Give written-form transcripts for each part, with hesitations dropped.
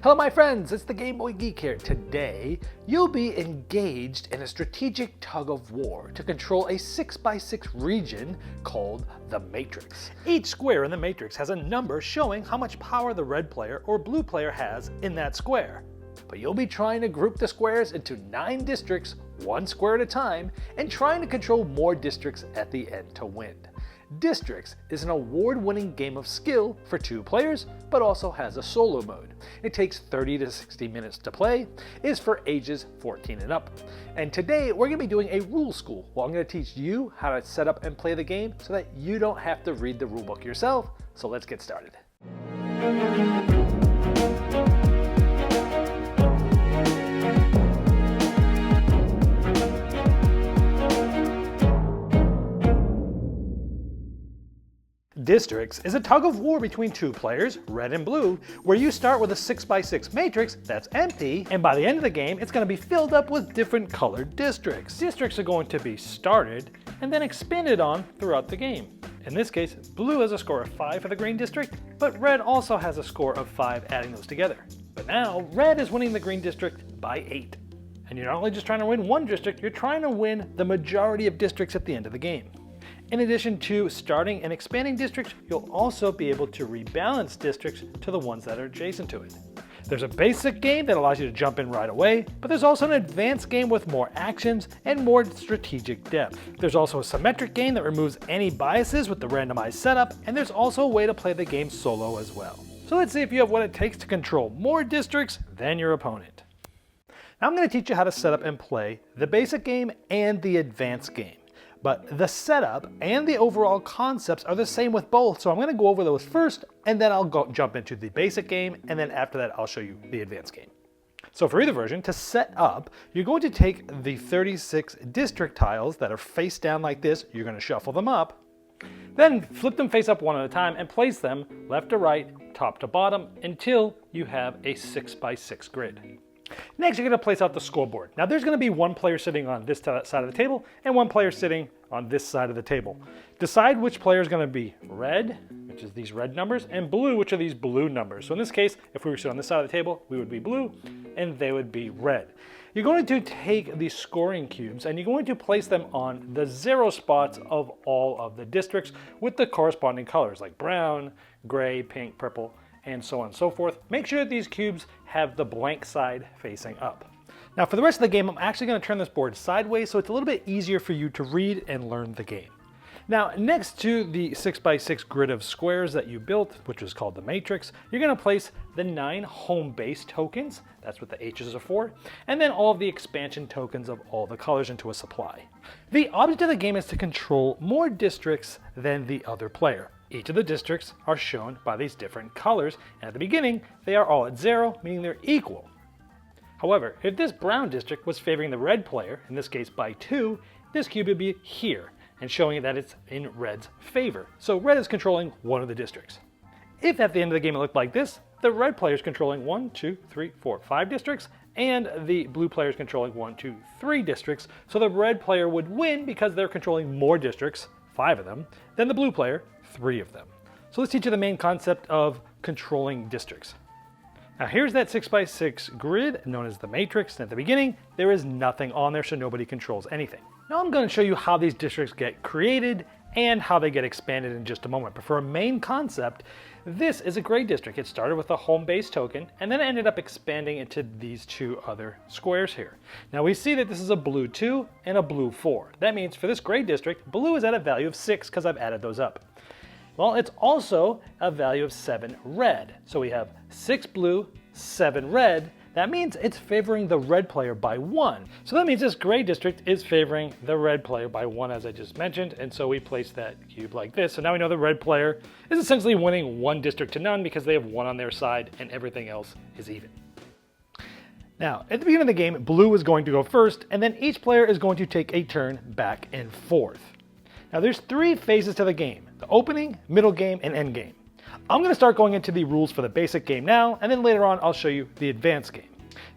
Hello my friends, it's the Game Boy Geek here. Today, you'll be engaged in a strategic tug of war to control a 6x6 region called the Matrix. Each square in the Matrix has a number showing how much power the red player or blue player has in that square. But you'll be trying to group the squares into 9 districts, one square at a time, and trying to control more districts at the end to win. Distrix is an award-winning game of skill for 2 players, but also has a solo mode. It takes 30 to 60 minutes to play, is for ages 14 and up. And today we're going to be doing a rule school, where I'm going to teach you how to set up and play the game so that you don't have to read the rulebook yourself. So let's get started. Distrix is a tug of war between 2 players, red and blue, where you start with a 6x6 matrix that's empty, and by the end of the game, it's going to be filled up with different colored districts. Districts are going to be started and then expanded on throughout the game. In this case, blue has a score of 5 for the green district, but red also has a score of 5 adding those together. But now, red is winning the green district by 8. And you're not only just trying to win one district, you're trying to win the majority of districts at the end of the game. In addition to starting and expanding districts, you'll also be able to rebalance districts to the ones that are adjacent to it. There's a basic game that allows you to jump in right away, but there's also an advanced game with more actions and more strategic depth. There's also a symmetric game that removes any biases with the randomized setup, and there's also a way to play the game solo as well. So let's see if you have what it takes to control more districts than your opponent. Now I'm going to teach you how to set up and play the basic game and the advanced game. But the setup and the overall concepts are the same with both, so I'm going to go over those first, and then I'll jump into the basic game, and then after that I'll show you the advanced game. So for either version, to set up, you're going to take the 36 district tiles that are face down like this, you're going to shuffle them up, then flip them face up one at a time and place them left to right, top to bottom, until you have a 6x6 grid. Next, you're going to place out the scoreboard. Now there's going to be one player sitting on this side of the table and one player sitting on this side of the table. Decide which player is going to be red, which is these red numbers, and blue, which are these blue numbers. So in this case, if we were sitting on this side of the table, we would be blue and they would be red. You're going to take these scoring cubes and you're going to place them on the 0 spots of all of the districts with the corresponding colors like brown, gray, pink, purple, and so on and so forth. Make sure that these cubes have the blank side facing up. Now for the rest of the game, I'm actually going to turn this board sideways so it's a little bit easier for you to read and learn the game. Now next to the 6x6 grid of squares that you built, which is called the Matrix, you're going to place the 9 home base tokens, that's what the H's are for, and then all of the expansion tokens of all the colors into a supply. The object of the game is to control more districts than the other player. Each of the districts are shown by these different colors, and at the beginning, they are all at 0, meaning they're equal. However, if this brown district was favoring the red player, in this case by 2, this cube would be here, and showing that it's in red's favor. So red is controlling one of the districts. If at the end of the game it looked like this, the red player is controlling 1, 2, 3, 4, 5 districts, and the blue player is controlling 1, 2, 3 districts, so the red player would win because they're controlling more districts, 5 of them, than the blue player, 3 of them. So let's teach you the main concept of controlling districts. Now here's that 6x6 grid known as the Matrix, and at the beginning there is nothing on there, so nobody controls anything. Now I'm going to show you how these districts get created and how they get expanded in just a moment. But for a main concept, this is a gray district. It started with a home base token and then it ended up expanding into these 2 other squares here. Now we see that this is a blue 2 and a blue 4. That means for this gray district, blue is at a value of 6 because I've added those up. Well, it's also a value of 7 red. So we have 6 blue, 7 red. That means it's favoring the red player by 1. So that means this gray district is favoring the red player by 1, as I just mentioned. And so we place that cube like this. So now we know the red player is essentially winning 1 district to none because they have 1 on their side and everything else is even. Now, at the beginning of the game, blue is going to go first, and then each player is going to take a turn back and forth. Now there's 3 phases to the game: the opening, middle game, and end game. I'm going to start going into the rules for the basic game now, and then later on I'll show you the advanced game.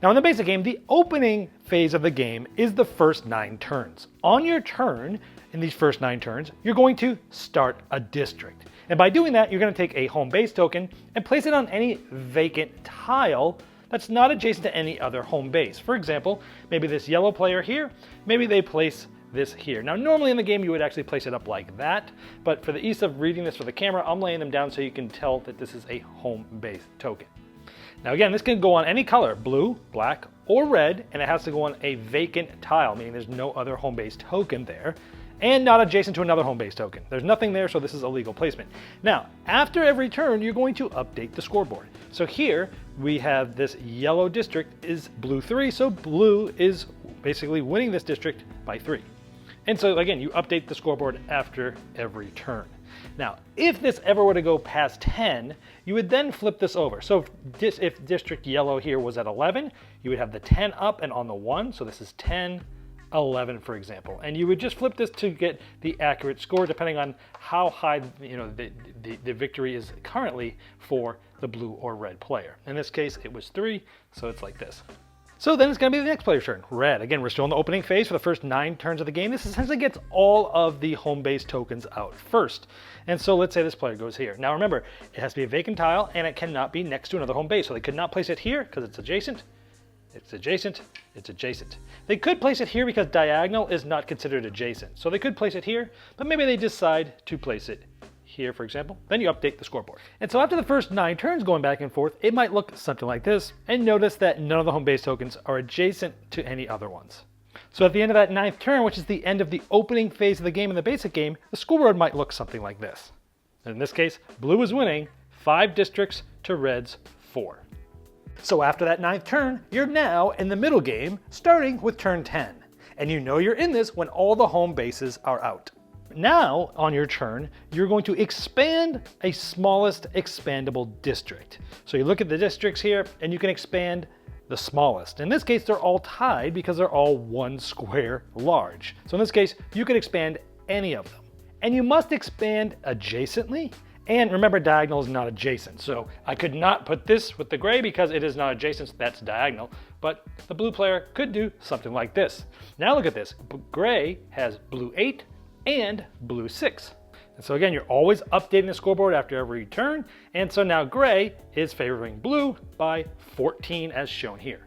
Now in the basic game, the opening phase of the game is the first 9 turns. On your turn, in these first 9 turns, you're going to start a district. And by doing that, you're going to take a home base token and place it on any vacant tile that's not adjacent to any other home base. For example, maybe this yellow player here, maybe they place this here. Now normally in the game you would actually place it up like that, but for the ease of reading this for the camera, I'm laying them down so you can tell that this is a home base token. Now again, this can go on any color, blue, black, or red, and it has to go on a vacant tile, meaning there's no other home base token there, and not adjacent to another home base token. There's nothing there, so this is a legal placement. Now, after every turn, you're going to update the scoreboard. So here we have this yellow district is blue 3, so blue is basically winning this district by 3. And so again, you update the scoreboard after every turn. Now, if this ever were to go past 10, you would then flip this over. So if district yellow here was at 11, you would have the 10 up and on the 1. So this is 10, 11, for example. And you would just flip this to get the accurate score depending on how high the victory is currently for the blue or red player. In this case, it was 3, so it's like this. So then it's going to be the next player's turn. Red. Again, we're still in the opening phase for the first 9 turns of the game. This essentially gets all of the home base tokens out first. And so let's say this player goes here. Now remember, it has to be a vacant tile and it cannot be next to another home base. So they could not place it here because it's adjacent. It's adjacent. It's adjacent. They could place it here because diagonal is not considered adjacent. So they could place it here, but maybe they decide to place it here, for example. Then you update the scoreboard. And so after the first 9 turns going back and forth, it might look something like this, and notice that none of the home base tokens are adjacent to any other ones. So at the end of that 9th turn, which is the end of the opening phase of the game in the basic game, the scoreboard might look something like this. In this case, blue is winning 5 districts to red's 4. So after that 9th turn, you're now in the middle game, starting with turn 10. And you know you're in this when all the home bases are out. Now, on your turn, you're going to expand a smallest expandable district. So you look at the districts here, and you can expand the smallest. In this case, they're all tied because they're all 1 square large. So in this case, you can expand any of them. And you must expand adjacently. And remember, diagonal is not adjacent. So I could not put this with the gray because it is not adjacent, so that's diagonal. But the blue player could do something like this. Now look at this. Gray has blue 8, and blue 6. And so again, you're always updating the scoreboard after every turn, and so now gray is favoring blue by 14 as shown here.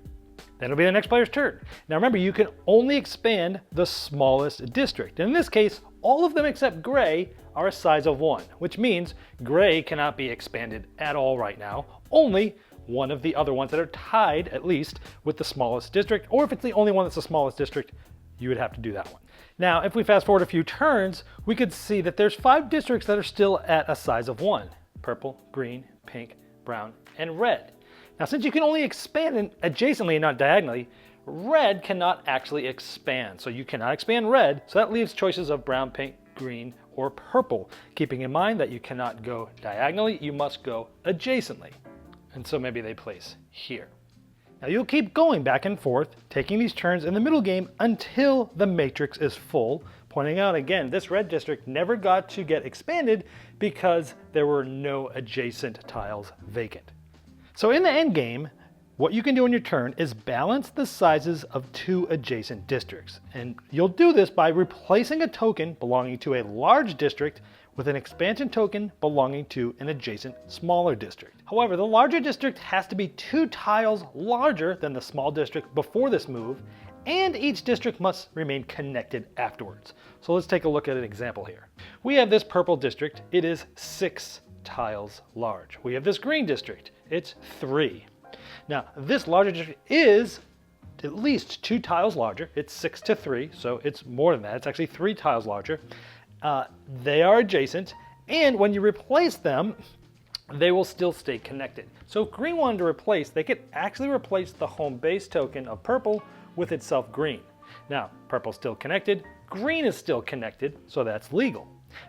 Then it'll be the next player's turn. Now remember, you can only expand the smallest district. And in this case, all of them except gray are a size of 1, which means gray cannot be expanded at all right now. Only one of the other ones that are tied, at least, with the smallest district, or if it's the only one that's the smallest district, you would have to do that one. Now, if we fast forward a few turns, we could see that there's 5 districts that are still at a size of 1. Purple, green, pink, brown, and red. Now, since you can only expand adjacently and not diagonally, red cannot actually expand. So you cannot expand red, so that leaves choices of brown, pink, green, or purple. Keeping in mind that you cannot go diagonally, you must go adjacently. And so maybe they place here. Now you'll keep going back and forth, taking these turns in the middle game until the matrix is full, pointing out again, this red district never got to get expanded because there were no adjacent tiles vacant. So in the end game, what you can do on your turn is balance the sizes of 2 adjacent districts. And you'll do this by replacing a token belonging to a large district with an expansion token belonging to an adjacent smaller district. However, the larger district has to be 2 tiles larger than the small district before this move, and each district must remain connected afterwards. So let's take a look at an example here. We have this purple district, it is 6 tiles large. We have this green district, it's 3. Now, this larger district is at least 2 tiles larger, it's 6 to 3, so it's more than that, it's actually 3 tiles larger. They are adjacent, and when you replace them, they will still stay connected. So if green wanted to replace, they could actually replace the home base token of purple with itself green. Now, purple's still connected, green is still connected, so that's legal.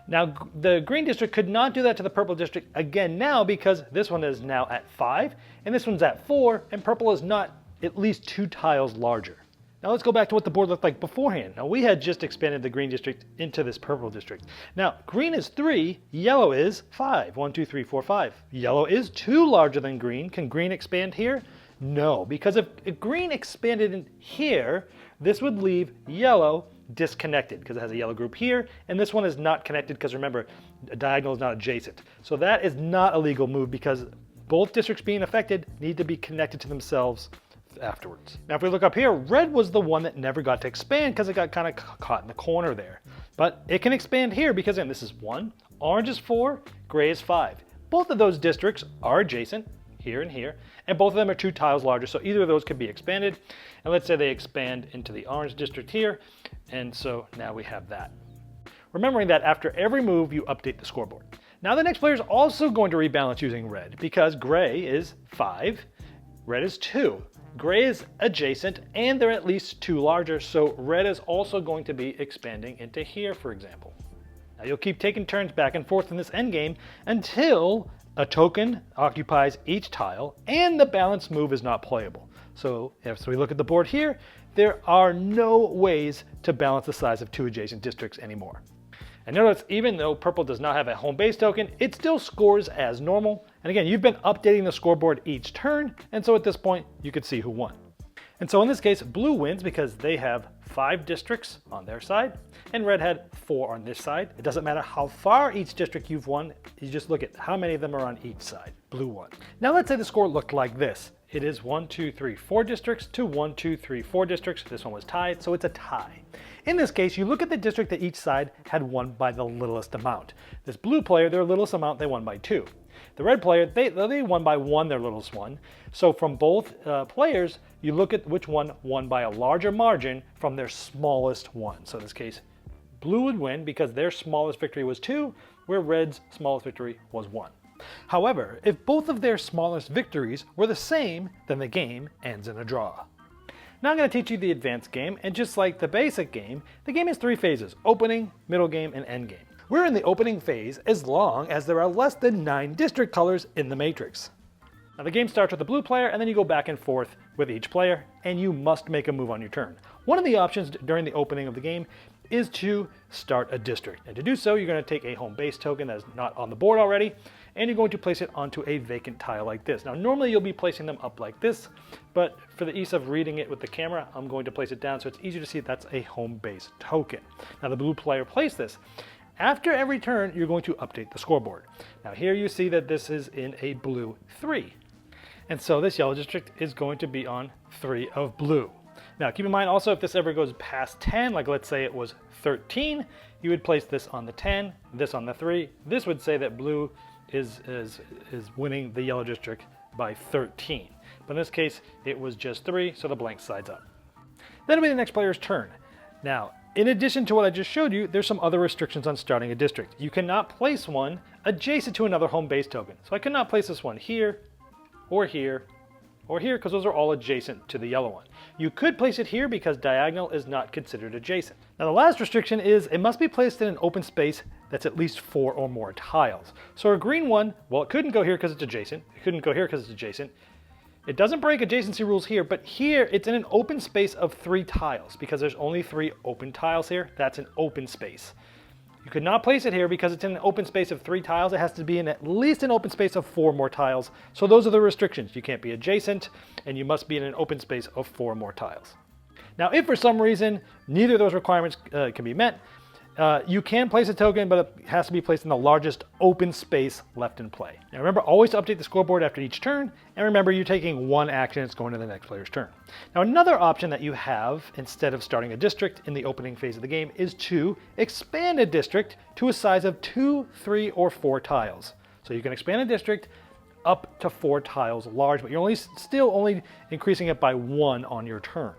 Now, the green district could not do that to the purple district again now because this one is now at 5, and this one's at 4, and purple is not at least 2 tiles larger. Now let's go back to what the board looked like beforehand. Now we had just expanded the green district into this purple district. Now green is 3, yellow is 5. 1, 2, 3, 4, 5. Yellow is 2 larger than green. Can green expand here? No, because if green expanded in here, this would leave yellow disconnected because it has a yellow group here, and this one is not connected because remember, a diagonal is not adjacent. So that is not a legal move because both districts being affected need to be connected to themselves afterwards. Now if we look up here, red was the one that never got to expand because it got kind of caught in the corner there. But it can expand here because again, this is 1, orange is 4, gray is 5. Both of those districts are adjacent, here and here, and both of them are 2 tiles larger, so either of those could be expanded. And let's say they expand into the orange district here, and so now we have that. Remembering that after every move, you update the scoreboard. Now the next player is also going to rebalance using red, because gray is 5, red is 2. Gray is adjacent, and they're at least 2 larger, so red is also going to be expanding into here, for example. Now you'll keep taking turns back and forth in this endgame until a token occupies each tile and the balanced move is not playable. So if we look at the board here, there are no ways to balance the size of 2 adjacent districts anymore. And notice, even though purple does not have a home base token, it still scores as normal. And again, you've been updating the scoreboard each turn, and so at this point, you can see who won. And so in this case, blue wins because they have 5 districts on their side, and red had 4 on this side. It doesn't matter how far each district you've won, you just look at how many of them are on each side. Blue won. Now let's say the score looked like this. It is 1, 2, 3, 4 districts to 1, 2, 3, 4 districts. This one was tied, so it's a tie. In this case, you look at the district that each side had won by the littlest amount. This blue player, their littlest amount, they won by 2. The red player, they won by 1, their littlest one. So from both players, you look at which one won by a larger margin from their smallest one. So in this case, blue would win because their smallest victory was 2, where red's smallest victory was 1. However, if both of their smallest victories were the same, then the game ends in a draw. Now I'm going to teach you the advanced game, and just like the basic game, the game has 3 phases: opening, middle game, and end game. We're in the opening phase as long as there are less than 9 district colors in the matrix. Now the game starts with the blue player, and then you go back and forth with each player, and you must make a move on your turn. One of the options during the opening of the game is to start a district. And to do so, you're going to take a home base token that is not on the board already, and you're going to place it onto a vacant tile like this. Now normally you'll be placing them up like this, but for the ease of reading it with the camera, I'm going to place it down so it's easier to see that's a home base token. Now the blue player placed this. After every turn, you're going to update the scoreboard. Now here you see that this is in a blue 3. And so this yellow district is going to be on 3 of blue. Now keep in mind also, if this ever goes past 10, like let's say it was 13, you would place this on the 10, this on the 3. This would say that blue is winning the yellow district by 13. But in this case, it was just 3, so the blank side's up. Then it'll be the next player's turn. Now, in addition to what I just showed you, there's some other restrictions on starting a district. You cannot place one adjacent to another home base token. So I cannot place this one here, or here, or here, because those are all adjacent to the yellow one. You could place it here because diagonal is not considered adjacent. Now the last restriction is it must be placed in an open space that's at least 4 or more tiles. So a green one, well, it couldn't go here because it's adjacent. It couldn't go here because it's adjacent. It doesn't break adjacency rules here, but here it's in an open space of 3 tiles because there's only 3 open tiles here. That's an open space. You could not place it here because it's in an open space of 3 tiles. It has to be in at least an open space of 4 more tiles. So those are the restrictions. You can't be adjacent, and you must be in an open space of 4 more tiles. Now, if for some reason neither of those requirements can be met, you can place a token, but it has to be placed in the largest open space left in play. Now remember, always to update the scoreboard after each turn, and remember you're taking 1 action, it's going to the next player's turn. Now another option that you have, instead of starting a district in the opening phase of the game, is to expand a district to a size of 2, 3, or 4 tiles. So you can expand a district up to 4 tiles large, but you're still only increasing it by 1 on your turn.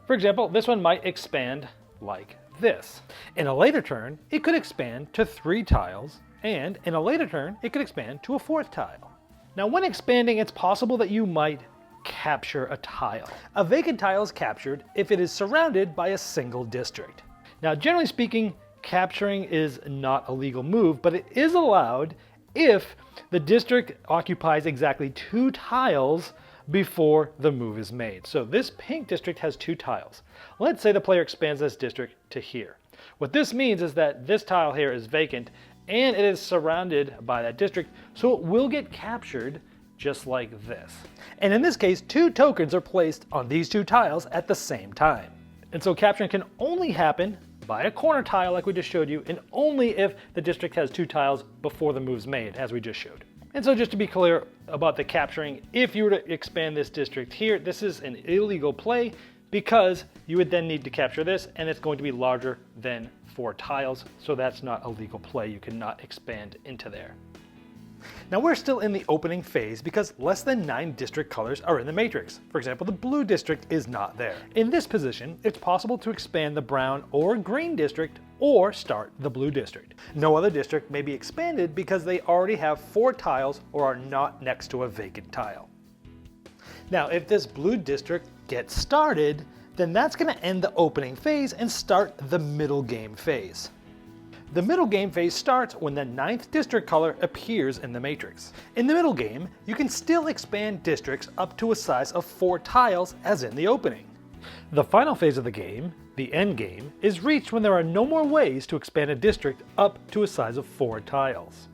For example, this one might expand like this. In a later turn, it could expand to 3 tiles, and in a later turn, it could expand to a 4th tile. Now when expanding, it's possible that you might capture a tile. A vacant tile is captured if it is surrounded by a single district. Now generally speaking, capturing is not a legal move, but it is allowed if the district occupies exactly 2 tiles before the move is made. So this pink district has 2 tiles. Let's say the player expands this district to here. What this means is that this tile here is vacant and it is surrounded by that district, so it will get captured just like this. And in this case, 2 tokens are placed on these 2 tiles at the same time. And so capturing can only happen by a corner tile like we just showed you, and only if the district has 2 tiles before the move's made, as we just showed. And so just to be clear about the capturing, if you were to expand this district here, this is an illegal play because you would then need to capture this and it's going to be larger than 4 tiles. So that's not a legal play. You cannot expand into there. Now we're still in the opening phase because less than 9 district colors are in the matrix. For example, the blue district is not there. In this position, it's possible to expand the brown or green district or start the blue district. No other district may be expanded because they already have 4 tiles or are not next to a vacant tile. Now, if this blue district gets started, then that's going to end the opening phase and start the middle game phase. The middle game phase starts when the 9th district color appears in the matrix. In the middle game, you can still expand districts up to a size of 4 tiles as in the opening. The final phase of the game, the end game, is reached when there are no more ways to expand a district up to a size of 4 tiles.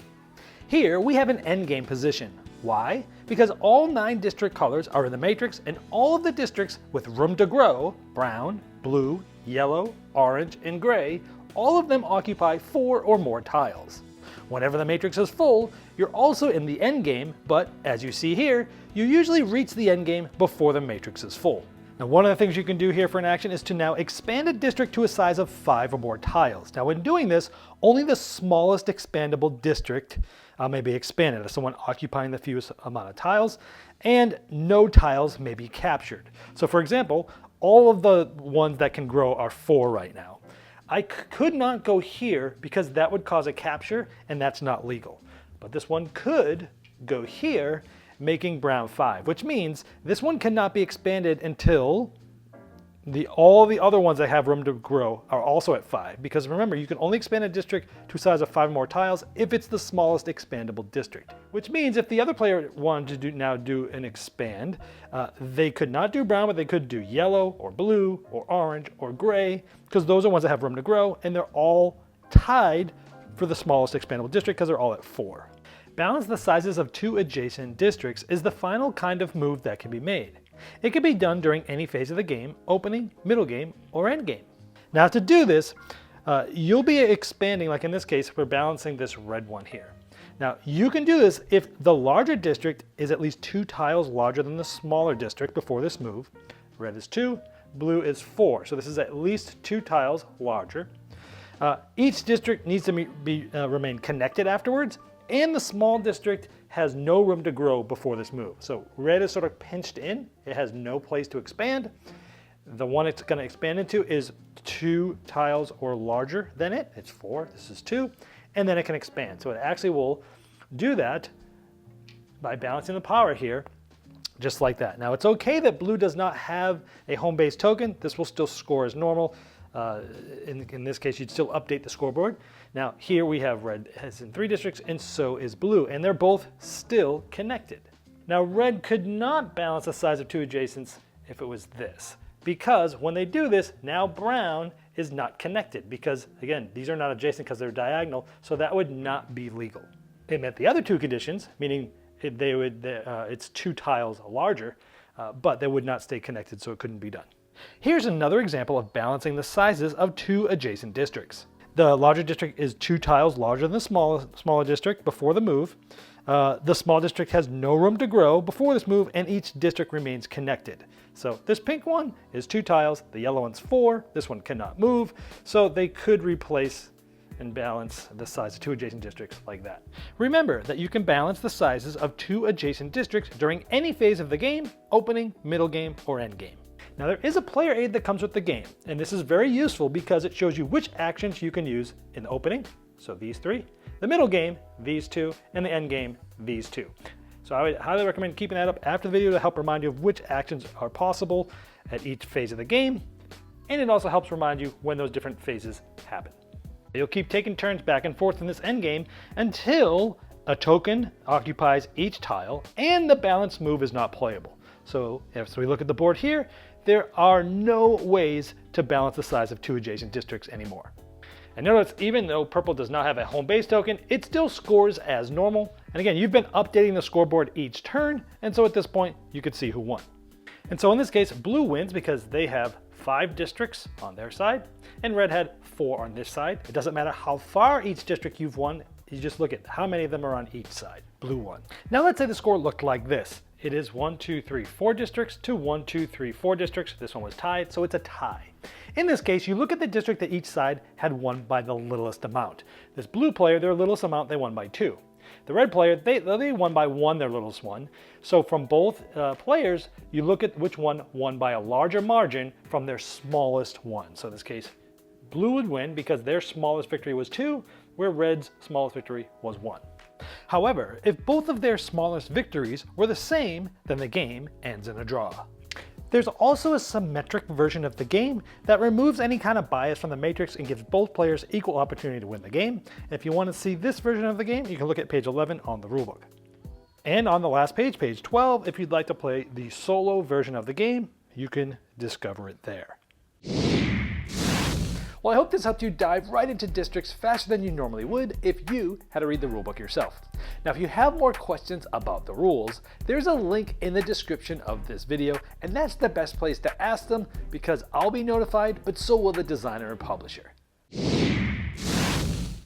Here we have an end game position. Why? Because all 9 district colors are in the matrix and all of the districts with room to grow, brown, blue, yellow, orange, and gray, all of them occupy 4 or more tiles. Whenever the matrix is full, you're also in the end game, but as you see here, you usually reach the end game before the matrix is full. Now, one of the things you can do here for an action is to now expand a district to a size of 5 or more tiles. Now, when doing this, only the smallest expandable district may be expanded as someone occupying the fewest amount of tiles, and no tiles may be captured. So for example, all of the ones that can grow are 4 right now. I could not go here because that would cause a capture and that's not legal. But this one could go here, making brown 5, which means this one cannot be expanded until all the other ones that have room to grow are also at 5. Because remember, you can only expand a district to a size of 5 more tiles if it's the smallest expandable district. Which means if the other player wanted to now do an expand, they could not do brown, but they could do yellow or blue or orange or gray, because those are ones that have room to grow, and they're all tied for the smallest expandable district because they're all at 4. Balance the sizes of 2 adjacent districts is the final kind of move that can be made. It can be done during any phase of the game, opening, middle game, or end game. Now to do this, you'll be expanding, like in this case, we're balancing this red one here. Now you can do this if the larger district is at least 2 tiles larger than the smaller district before this move. Red is 2, blue is 4, so this is at least 2 tiles larger. Each district needs to remain connected afterwards, and the small district has no room to grow before this move. So red is sort of pinched in. It has no place to expand. The one it's going to expand into is 2 tiles or larger than it. It's 4, this is 2, and then it can expand. So it actually will do that by balancing the power here, just like that. Now it's okay that blue does not have a home base token. This will still score as normal. In this case, you'd still update the scoreboard. Now here we have red has in 3 districts and so is blue, and they're both still connected. Now red could not balance the size of 2 adjacents if it was this, because when they do this, now brown is not connected because again, these are not adjacent because they're diagonal, so that would not be legal. It met the other 2 conditions, meaning it's 2 tiles larger, but they would not stay connected, so it couldn't be done. Here's another example of balancing the sizes of 2 adjacent districts. The larger district is 2 tiles larger than the smaller district before the move. The small district has no room to grow before this move, and each district remains connected. So this pink one is 2 tiles, the yellow one's 4, this one cannot move, so they could replace and balance the size of 2 adjacent districts like that. Remember that you can balance the sizes of 2 adjacent districts during any phase of the game, opening, middle game, or end game. Now there is a player aid that comes with the game, and this is very useful because it shows you which actions you can use in the opening, so these 3, the middle game, these 2, and the end game, these 2. So I would highly recommend keeping that up after the video to help remind you of which actions are possible at each phase of the game, and it also helps remind you when those different phases happen. You'll keep taking turns back and forth in this end game until a token occupies each tile and the balance move is not playable. So if we look at the board here, there are no ways to balance the size of 2 adjacent districts anymore. And notice, even though purple does not have a home base token, it still scores as normal. And again, you've been updating the scoreboard each turn, and so at this point, you could see who won. And so in this case, blue wins because they have 5 districts on their side, and red had 4 on this side. It doesn't matter how far each district you've won, you just look at how many of them are on each side. blue one. Now let's say the score looked like this. It is 1, 2, 3, 4 districts to 1, 2, 3, 4 districts. This one was tied, so it's a tie. In this case, you look at the district that each side had won by the littlest amount. This blue player, their littlest amount, they won by 2. The red player, they won by 1, their littlest one. So from both players, you look at which one won by a larger margin from their smallest one. So in this case, blue would win because their smallest victory was 2, where red's smallest victory was 1. However, if both of their smallest victories were the same, then the game ends in a draw. There's also a symmetric version of the game that removes any kind of bias from the matrix and gives both players equal opportunity to win the game. And if you want to see this version of the game, you can look at page 11 on the rulebook. And on the last page, page 12, if you'd like to play the solo version of the game, you can discover it there. Well, I hope this helped you dive right into Distrix faster than you normally would if you had to read the rulebook yourself. Now, if you have more questions about the rules, there's a link in the description of this video, and that's the best place to ask them because I'll be notified, but so will the designer and publisher.